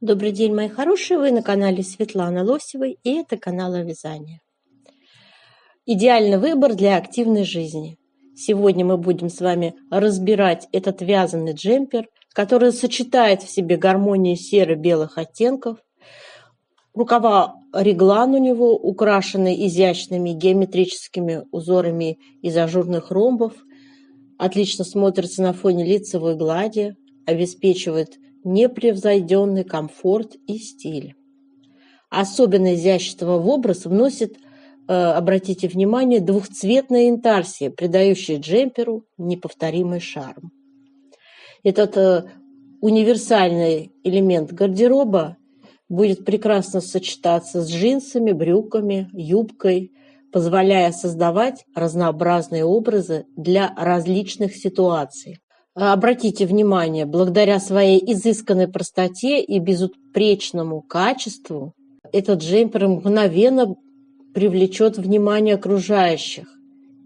Добрый день, мои хорошие! Вы на канале Светланы Лосевой, и это канал о вязании. Идеальный выбор для активной жизни. Сегодня мы будем с вами разбирать этот вязаный джемпер, который сочетает в себе гармонию серо-белых оттенков. Рукава реглан у него украшены изящными геометрическими узорами из ажурных ромбов. Отлично смотрится на фоне лицевой глади, обеспечивает непревзойденный комфорт и стиль. Особенное изящество в образ вносит, обратите внимание, двухцветная интарсия, придающая джемперу неповторимый шарм. Этот универсальный элемент гардероба будет прекрасно сочетаться с джинсами, брюками, юбкой, позволяя создавать разнообразные образы для различных ситуаций. Обратите внимание, благодаря своей изысканной простоте и безупречному качеству, этот джемпер мгновенно привлечет внимание окружающих,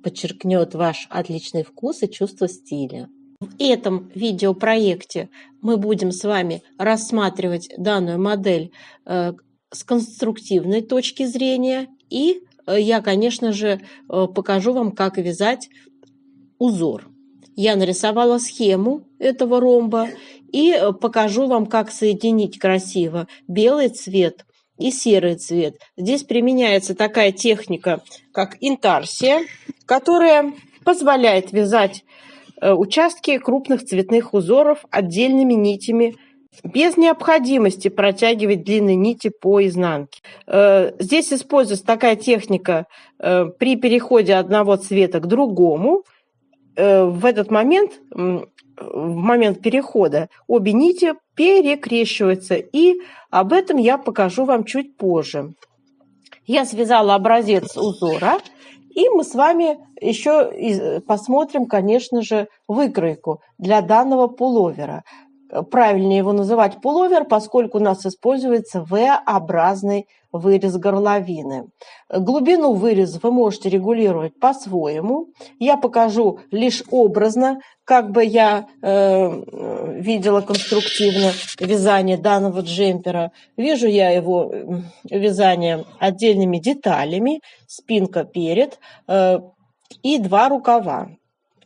подчеркнет ваш отличный вкус и чувство стиля. В этом видеопроекте мы будем с вами рассматривать данную модель с конструктивной точки зрения, и я, конечно же, покажу вам, как вязать узор. Я нарисовала схему этого ромба и покажу вам, как соединить красиво белый цвет и серый цвет. Здесь применяется такая техника, как интарсия, которая позволяет вязать участки крупных цветных узоров отдельными нитями, без необходимости протягивать длинные нити по изнанке. Здесь используется такая техника при переходе одного цвета к другому. В этот момент, в момент перехода, обе нити перекрещиваются, и об этом я покажу вам чуть позже. Я связала образец узора, и мы с вами еще посмотрим, конечно же, выкройку для данного пуловера. Правильнее его называть пуловер, поскольку у нас используется V-образный вырез горловины. Глубину выреза вы можете регулировать по-своему. Я покажу лишь образно, как бы я видела конструктивно вязание данного джемпера. Вижу я его вязание отдельными деталями, спинка перед и два рукава.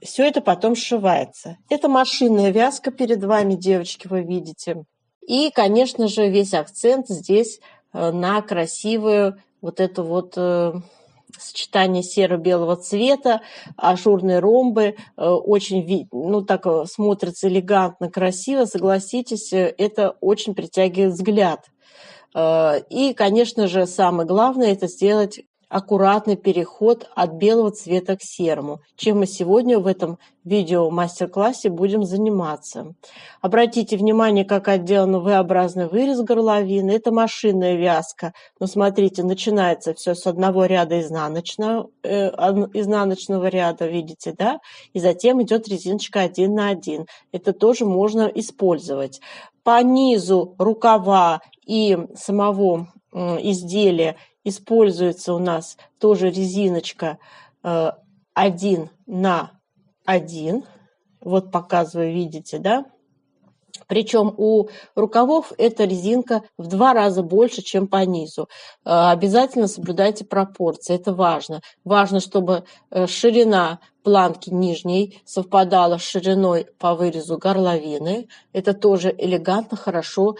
Все это потом сшивается. Это машинная вязка перед вами, девочки, вы видите. И, конечно же, весь акцент здесь на красивую вот это вот сочетание серо-белого цвета, ажурные ромбы. Очень, так смотрится элегантно, красиво. Согласитесь, это очень притягивает взгляд. И, конечно же, самое главное – это сделать аккуратный переход от белого цвета к серому, чем мы сегодня в этом видео мастер-классе будем заниматься. Обратите внимание, как отделан V-образный вырез горловины. Это машинная вязка. Но смотрите, начинается все с одного ряда изнаночного ряда, видите, да? И затем идет резиночка 1 на 1. Это тоже можно использовать. По низу рукава и самого изделия используется у нас тоже резиночка 1 на 1. Вот показываю, видите, да? Причем у рукавов эта резинка в 2 раза больше, чем по низу. Обязательно соблюдайте пропорции, это важно. Важно, чтобы ширина планки нижней совпадала с шириной по вырезу горловины. Это тоже элегантно, хорошо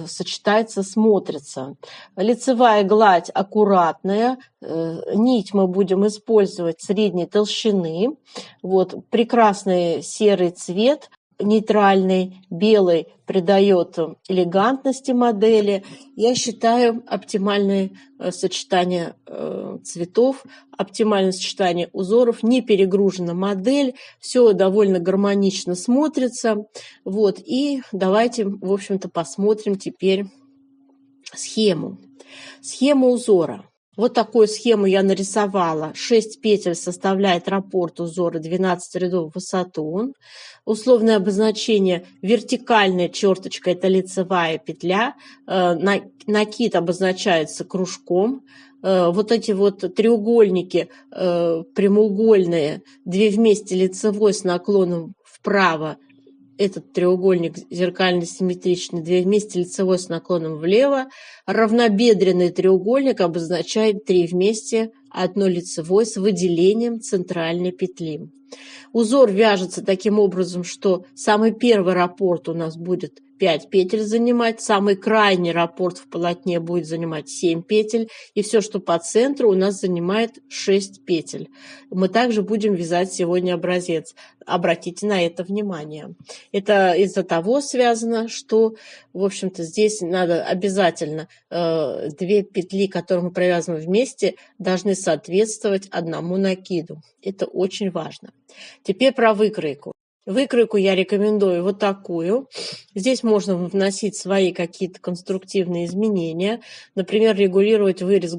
сочетается, смотрится. Лицевая гладь аккуратная. Нить мы будем использовать средней толщины. Вот прекрасный серый цвет. Нейтральный, белый придает элегантности модели. Я считаю, оптимальное сочетание цветов, оптимальное сочетание узоров, не перегружена модель, все довольно гармонично смотрится. Вот, и давайте, в общем-то, посмотрим теперь схему. Схема узора. Вот такую схему я нарисовала. 6 петель составляет раппорт узора, 12 рядов в высоту. Условное обозначение: вертикальная черточка – это лицевая петля. Накид обозначается кружком. Вот эти вот треугольники прямоугольные, 2 вместе лицевой с наклоном вправо, этот треугольник зеркально симметричный, 2 вместе лицевой с наклоном влево. Равнобедренный треугольник обозначает 3 вместе, одно лицевой с выделением центральной петли. Узор вяжется таким образом, что самый первый раппорт у нас будет 5 петель занимать, самый крайний раппорт в полотне будет занимать 7 петель, и все, что по центру, у нас занимает 6 петель. Мы также будем вязать сегодня образец. Обратите на это внимание. Это из-за того связано, что, в общем-то, здесь надо обязательно 2 петли, которые мы провязываем вместе, должны соответствовать одному накиду. Это очень важно. Теперь про выкройку. Выкройку я рекомендую вот такую. Здесь можно вносить свои какие-то конструктивные изменения. Например, регулировать вырез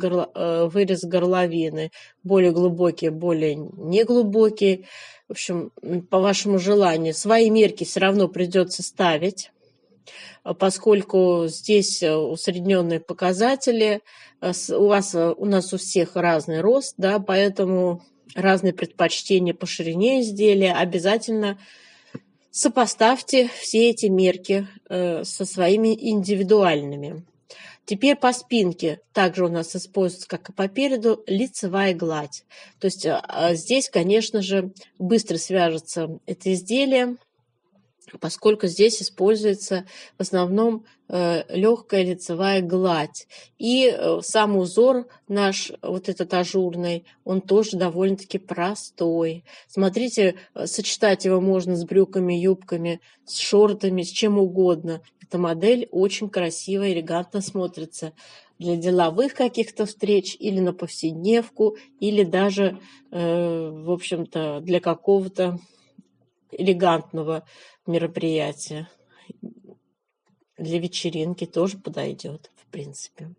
горловины. Более глубокие, более неглубокие. В общем, по вашему желанию. Свои мерки все равно придется ставить, поскольку здесь усредненные показатели. У нас у всех разный рост, да, поэтому разные предпочтения по ширине изделия. Обязательно сопоставьте все эти мерки со своими индивидуальными. Теперь по спинке также у нас используется, как и по переду, лицевая гладь. То есть здесь, конечно же, быстро свяжется это изделие, поскольку здесь используется в основном легкая лицевая гладь. И сам узор наш, вот этот ажурный, он тоже довольно-таки простой. Смотрите, сочетать его можно с брюками, юбками, с шортами, с чем угодно. Эта модель очень красиво и элегантно смотрится для деловых каких-то встреч или на повседневку, или даже, в общем-то, для какого-то элегантного мероприятия. Для вечеринки тоже подойдет, в принципе.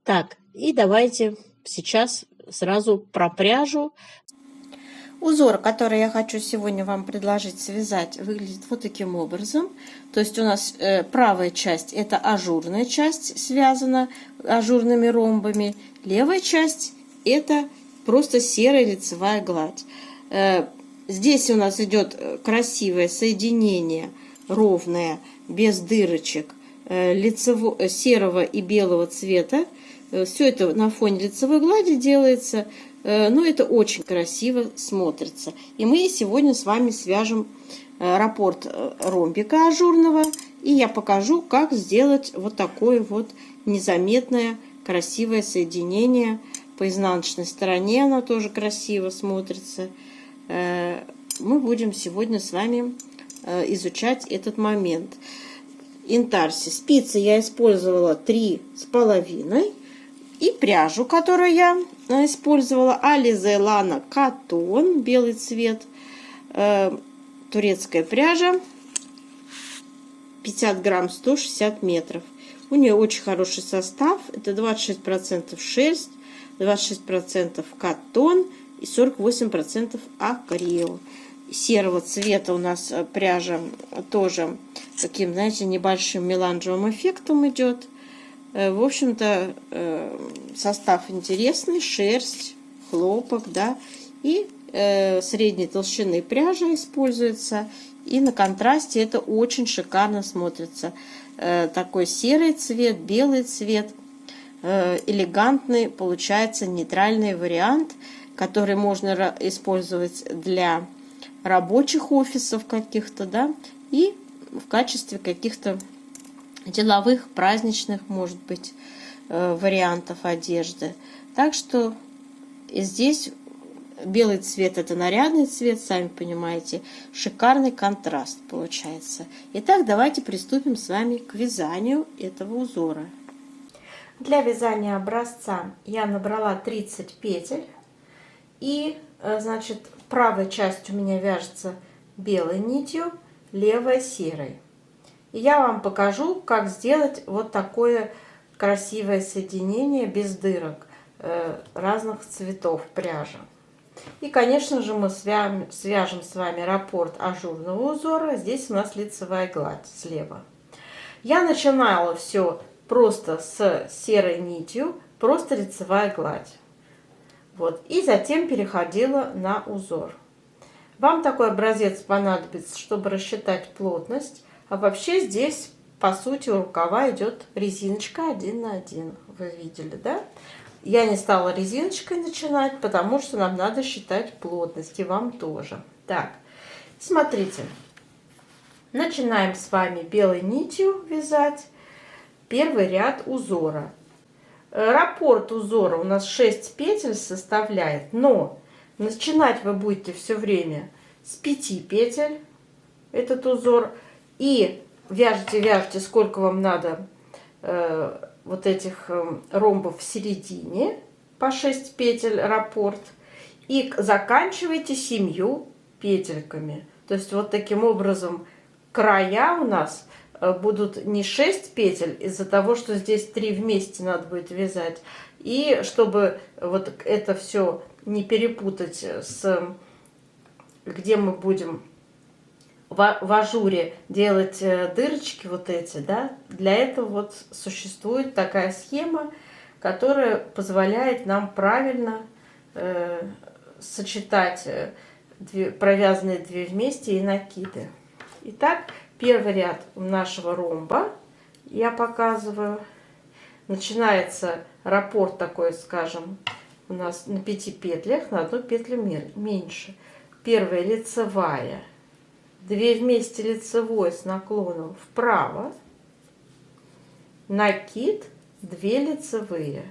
Так, и давайте сейчас сразу про пряжу. Узор, который я хочу сегодня вам предложить связать, выглядит вот таким образом. То есть у нас правая часть — это ажурная часть, связана ажурными ромбами. Левая часть — это просто серая лицевая гладь. Здесь у нас идет красивое соединение, ровное, без дырочек, серого и белого цвета. Все это на фоне лицевой глади делается, но это очень красиво смотрится. И мы сегодня с вами свяжем раппорт ромбика ажурного, и я покажу, как сделать вот такое вот незаметное красивое соединение. По изнаночной стороне оно тоже красиво смотрится. Мы будем сегодня с вами изучать этот момент. Интарси. Спицы я использовала 3,5. И пряжу, которую я использовала, Alize Lana Cotton, белый цвет. Турецкая пряжа. 50 грамм, 160 метров. У нее очень хороший состав. Это 26% шерсть, 26% катон и 48% акрил. Серого цвета у нас пряжа тоже таким, знаете, небольшим меланжевым эффектом идет. В общем-то, состав интересный, шерсть, хлопок, да, и средней толщины пряжа используется. И на контрасте это очень шикарно смотрится. Такой серый цвет, белый цвет, элегантный, получается нейтральный вариант, который можно использовать для рабочих офисов каких-то, да, и в качестве каких-то деловых, праздничных, может быть, вариантов одежды. Так что здесь белый цвет — это нарядный цвет, сами понимаете, шикарный контраст получается. Итак, давайте приступим с вами к вязанию этого узора. Для вязания образца я набрала 30 петель, и, значит, правая часть у меня вяжется белой нитью, левая серой. И я вам покажу, как сделать вот такое красивое соединение без дырок разных цветов пряжи. И, конечно же, мы свяжем с вами раппорт ажурного узора. Здесь у нас лицевая гладь слева. Я начинала все просто с серой нитью, просто лицевая гладь. Вот. И затем переходила на узор. Вам такой образец понадобится, чтобы рассчитать плотность. А вообще здесь, по сути, у рукава идет резиночка 1 на 1. Вы видели, да? Я не стала резиночкой начинать, потому что нам надо считать плотность, и вам тоже. Так, смотрите. Начинаем с вами белой нитью вязать первый ряд узора. Раппорт узора у нас 6 петель составляет, но начинать вы будете все время с 5 петель этот узор. И вяжите, сколько вам надо вот этих ромбов в середине, по 6 петель раппорт. И заканчивайте 7 петельками. То есть вот таким образом края у нас будут не 6 петель, из-за того, что здесь 3 вместе надо будет вязать. И чтобы вот это все не перепутать с где мы будем в ажуре делать дырочки вот эти, да, для этого вот существует такая схема, которая позволяет нам правильно сочетать провязанные 2 вместе и накиды. Итак, первый ряд нашего ромба я показываю. Начинается раппорт такой, скажем, у нас на 5 петлях, на 1 петлю меньше. Первая лицевая, 2 вместе лицевой с наклоном вправо, накид, 2 лицевые.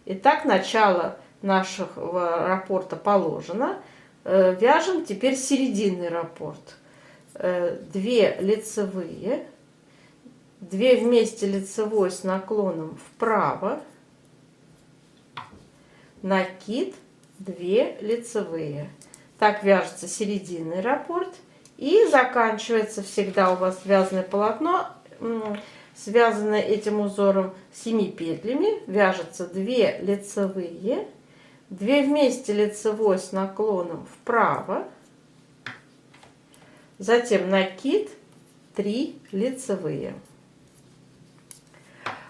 Итак, начало нашего раппорта положено. Вяжем теперь серединный раппорт. 2 лицевые, 2 вместе лицевой с наклоном вправо, накид, 2 лицевые. Так вяжется серединный раппорт. И заканчивается всегда у вас вязаное полотно, связанное этим узором 7 петлями. Вяжется 2 лицевые, 2 вместе лицевой с наклоном вправо, затем накид, 3 лицевые.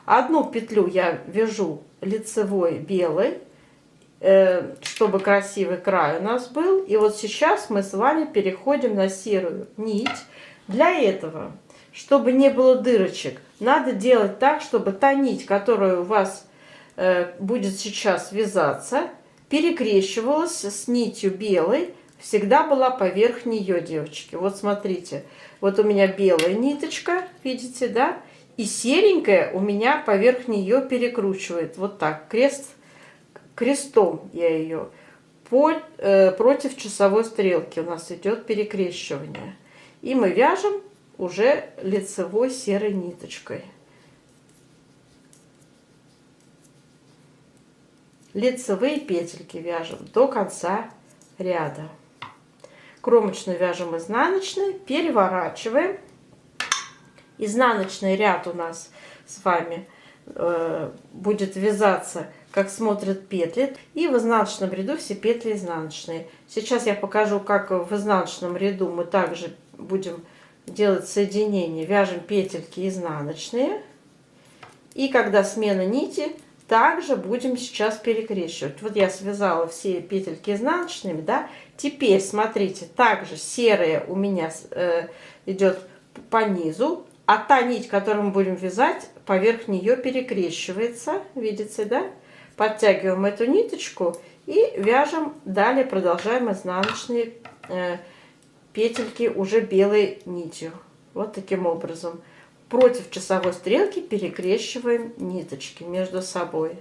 Одну петлю я вяжу лицевой белой, чтобы красивый край у нас был. И вот сейчас мы с вами переходим на серую нить. Для этого, чтобы не было дырочек, надо делать так, чтобы та нить, которая у вас будет сейчас вязаться, перекрещивалась с нитью белой, всегда была поверх нее, девочки. Вот смотрите, вот у меня белая ниточка, видите, да? И серенькая у меня поверх нее перекручивает. Вот так, крестом я ее против часовой стрелки у нас идет перекрещивание. И мы вяжем уже лицевой серой ниточкой. Лицевые петельки вяжем до конца ряда. Кромочную вяжем изнаночной, переворачиваем. Изнаночный ряд у нас с вами будет вязаться, как смотрят петли. И в изнаночном ряду все петли изнаночные. Сейчас я покажу, как в изнаночном ряду мы также будем делать соединение. Вяжем петельки изнаночные. И когда смена нити, также будем сейчас перекрещивать. Вот я связала все петельки изнаночными, да. Теперь смотрите, также серая у меня идет по низу. А та нить, которую мы будем вязать, поверх нее перекрещивается. Видите, да? Подтягиваем эту ниточку и вяжем. Далее продолжаем изнаночные петельки уже белой нитью. Вот таким образом. Против часовой стрелки перекрещиваем ниточки между собой.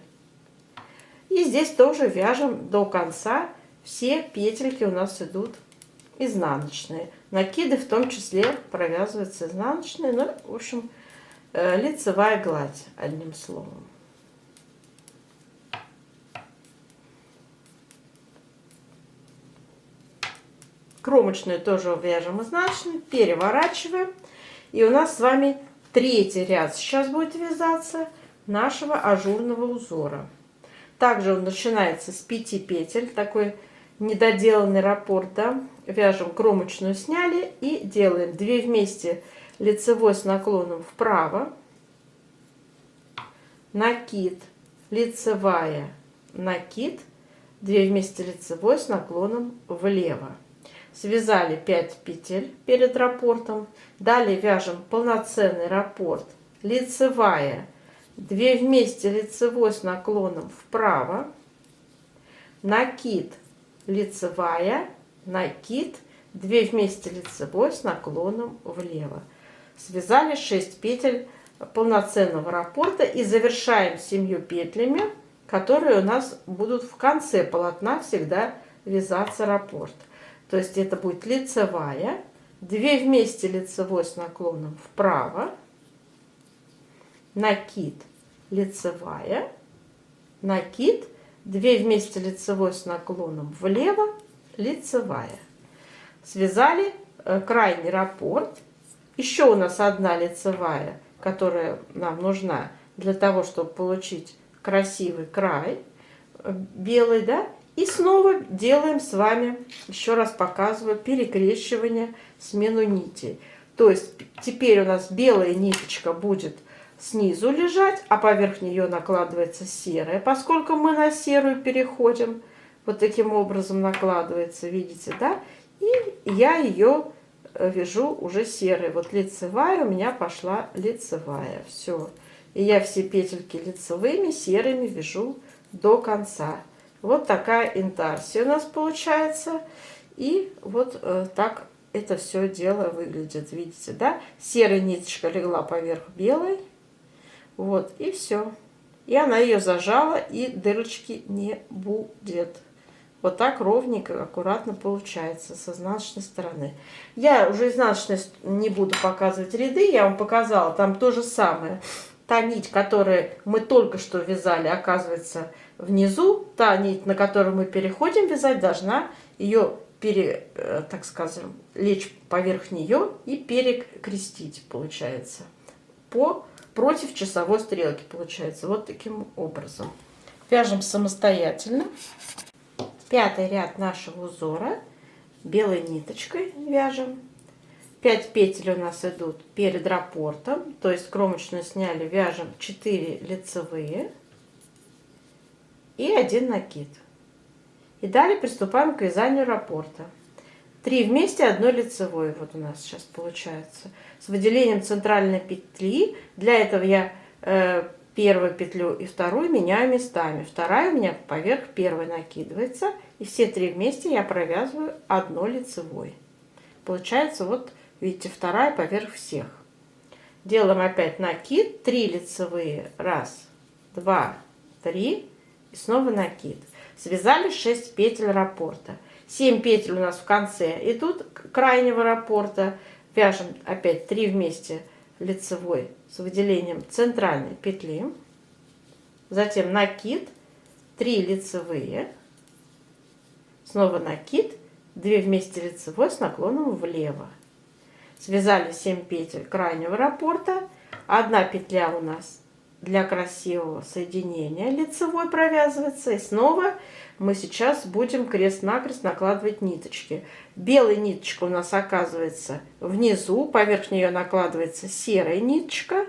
И здесь тоже вяжем до конца. Все петельки у нас идут изнаночные. Накиды в том числе провязываются изнаночные. Ну, в общем, лицевая гладь, одним словом. Кромочную тоже вяжем изнаночную, переворачиваем. И у нас с вами третий ряд сейчас будет вязаться нашего ажурного узора. Также он начинается с 5 петель, такой недоделанный раппорт, да? Вяжем кромочную, сняли и делаем 2 вместе лицевой с наклоном вправо, накид, лицевая, накид, 2 вместе лицевой с наклоном влево. Связали 5 петель перед раппортом. Далее вяжем полноценный раппорт. Лицевая. 2 вместе лицевой с наклоном вправо. Накид. Лицевая. Накид. 2 вместе лицевой с наклоном влево. Связали 6 петель полноценного раппорта и завершаем 7 петлями, которые у нас будут в конце полотна всегда вязаться раппорт. То есть это будет лицевая, 2 вместе лицевой с наклоном вправо, накид, лицевая, накид, 2 вместе лицевой с наклоном влево, лицевая. Связали крайний раппорт. Еще у нас одна лицевая, которая нам нужна для того, чтобы получить красивый край белый, да? И снова делаем с вами, еще раз показываю, перекрещивание, смену нитей. То есть теперь у нас белая ниточка будет снизу лежать, а поверх нее накладывается серая. Поскольку мы на серую переходим, вот таким образом накладывается, видите, да? И я ее вяжу уже серой. Вот лицевая у меня пошла лицевая. Все. И я все петельки лицевыми, серыми вяжу до конца. Вот такая интарсия у нас получается. И вот так это все дело выглядит. Видите, да? Серая ниточка легла поверх белой. Вот, и все. И она ее зажала, и дырочки не будет. Вот так ровненько, аккуратно получается с изнаночной стороны. Я уже изнаночной не буду показывать ряды. Я вам показала, там то же самое. Та нить, которую мы только что вязали, оказывается внизу. Та нить, на которую мы переходим вязать, должна ее, так скажем, лечь поверх нее и перекрестить, получается. Против часовой стрелки, получается. Вот таким образом. Вяжем самостоятельно. 5-й ряд нашего узора. Белой ниточкой вяжем. 5 петель у нас идут перед раппортом, то есть кромочную сняли, вяжем 4 лицевые и 1 накид. И далее приступаем к вязанию раппорта. 3 вместе, 1 лицевой вот у нас сейчас получается. С выделением центральной петли. Для этого я первую петлю и вторую меняю местами. Вторая у меня поверх первой накидывается. И все 3 вместе я провязываю 1 лицевой. Получается вот, видите, вторая поверх всех. Делаем опять накид, 3 лицевые, 1, 2, 3 и снова накид. Связали 6 петель раппорта. 7 петель у нас в конце идут крайнего раппорта. Вяжем опять 3 вместе лицевой с выделением центральной петли. Затем накид, 3 лицевые, снова накид, 2 вместе лицевой с наклоном влево. Связали 7 петель крайнего раппорта. 1 петля у нас для красивого соединения лицевой провязывается. И снова мы сейчас будем крест-накрест накладывать ниточки. Белая ниточка у нас оказывается внизу. Поверх нее накладывается серая ниточка.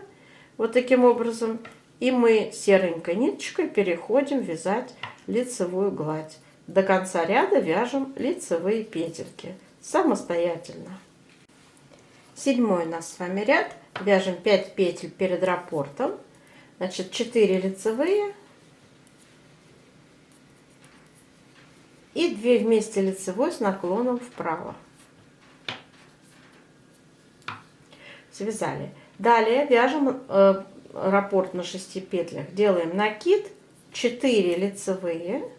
Вот таким образом. И мы серенькой ниточкой переходим вязать лицевую гладь. До конца ряда вяжем лицевые петельки самостоятельно. 7-й у нас с вами ряд. Вяжем 5 петель перед раппортом. Значит, 4 лицевые и 2 вместе лицевой с наклоном вправо. Связали. Далее вяжем раппорт на 6 петлях. Делаем накид, 4 лицевые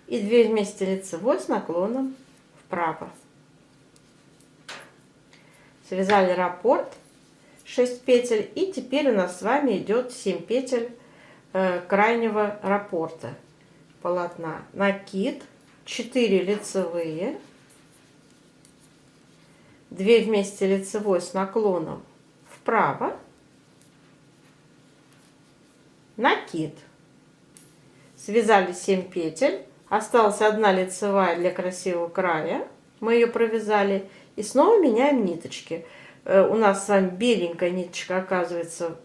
и 2 вместе лицевой с наклоном вправо. Связали раппорт, 6 петель, и теперь у нас с вами идет 7 петель крайнего раппорта полотна. Накид, 4 лицевые, 2 вместе лицевой с наклоном вправо, накид. Связали 7 петель, осталась 1 лицевая для красивого края, мы ее провязали, и снова меняем ниточки. У нас с вами беленькая ниточка оказывается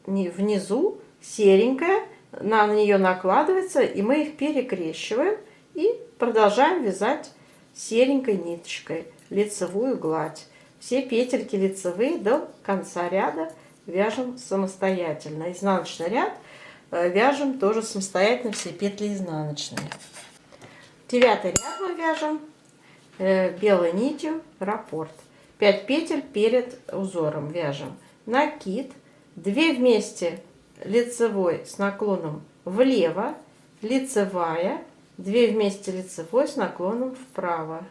внизу, серенькая, на нее накладывается, и мы их перекрещиваем и продолжаем вязать серенькой ниточкой лицевую гладь. Все петельки лицевые до конца ряда вяжем самостоятельно. Изнаночный ряд вяжем тоже самостоятельно, все петли изнаночные. 9 ряд мы вяжем белой нитью раппорт. 5 петель перед узором вяжем. Накид, 2 вместе лицевой с наклоном влево, лицевая, 2 вместе лицевой с наклоном вправо.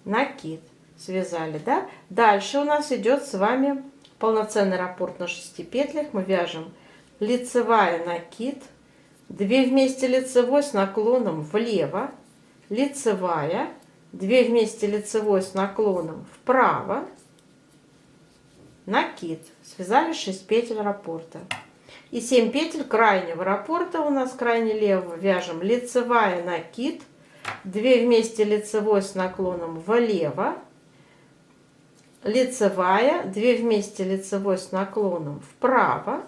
Накид. Связали, да? Дальше у нас идет с вами полноценный раппорт на 6 петлях. Мы вяжем лицевая, накид, 2 вместе лицевой с наклоном влево, лицевая, 2 вместе лицевой с наклоном вправо, накид. Связали 6 петель раппорта. И 7 петель крайнего раппорта у нас крайне левого вяжем лицевая, накид, 2 вместе лицевой с наклоном влево, лицевая, 2 вместе лицевой с наклоном вправо,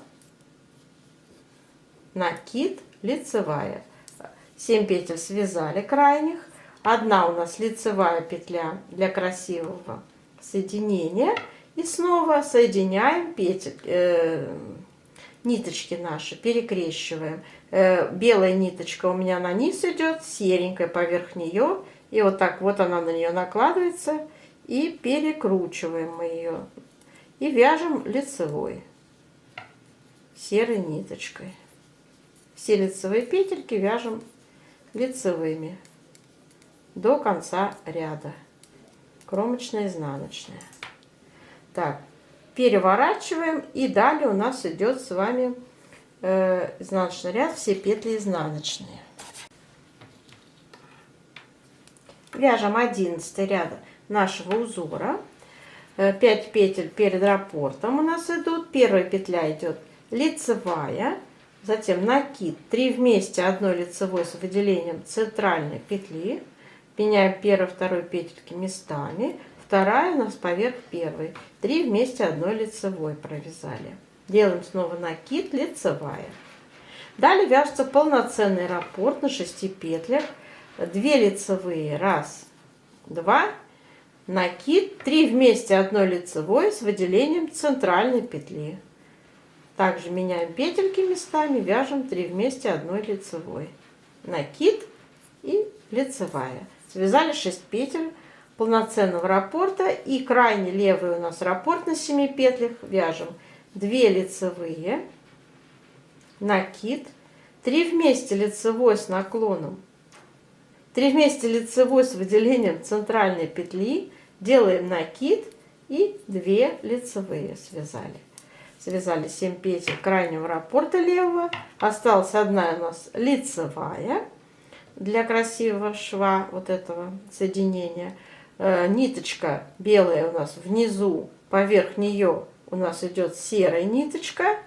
накид, лицевая. 7 петель связали крайних. Одна у нас лицевая петля для красивого соединения. И снова соединяем ниточки наши, перекрещиваем. Белая ниточка у меня на низ идет, серенькая поверх нее. И вот так вот она на нее накладывается. И перекручиваем мы ее. И вяжем лицевой серой ниточкой. Все лицевые петельки вяжем лицевыми до конца ряда. Кромочная, изнаночная. Так, переворачиваем. И далее у нас идет с вами изнаночный ряд, все петли изнаночные. Вяжем 11 ряд нашего узора. 5 петель перед раппортом у нас идут. Первая петля идет лицевая, затем накид, 3 вместе одной лицевой с выделением центральной петли. Меняем первую, вторую петельки местами. Вторая у нас поверх первой. 3 вместе одной лицевой провязали. Делаем снова накид, лицевая. Далее вяжется полноценный раппорт на 6 петлях. 2 лицевые, 1, 2, накид, 3 вместе одной лицевой с выделением центральной петли. Также меняем петельки местами, вяжем 3 вместе одной лицевой. Накид и лицевая. Связали 6 петель полноценного раппорта. И крайне левый у нас раппорт на 7 петлях. Вяжем 2 лицевые, накид, 3 вместе лицевой с наклоном, 3 вместе лицевой с выделением центральной петли, делаем накид и 2 лицевые связали. Связали 7 петель крайнего раппорта левого. Осталась одна у нас лицевая для красивого шва вот этого соединения. Ниточка белая у нас внизу, поверх нее у нас идет серая ниточка.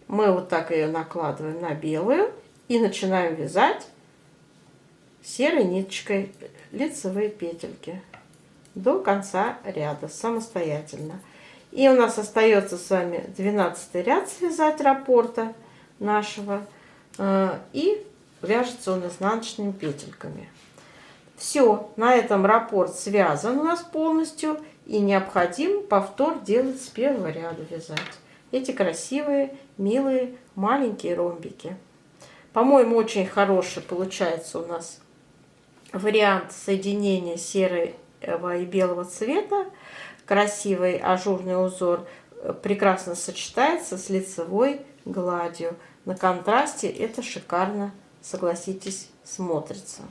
Мы вот так ее накладываем на белую и начинаем вязать серой ниточкой лицевые петельки до конца ряда самостоятельно. И у нас остается с вами 12 ряд связать раппорта нашего. И вяжется он изнаночными петельками. Все, на этом раппорт связан у нас полностью. И необходимо повтор делать с первого ряда вязать. Эти красивые, милые, маленькие ромбики. По-моему, очень хороший получается у нас вариант соединения серого и белого цвета. Красивый ажурный узор прекрасно сочетается с лицевой гладью. На контрасте это шикарно, согласитесь, смотрится.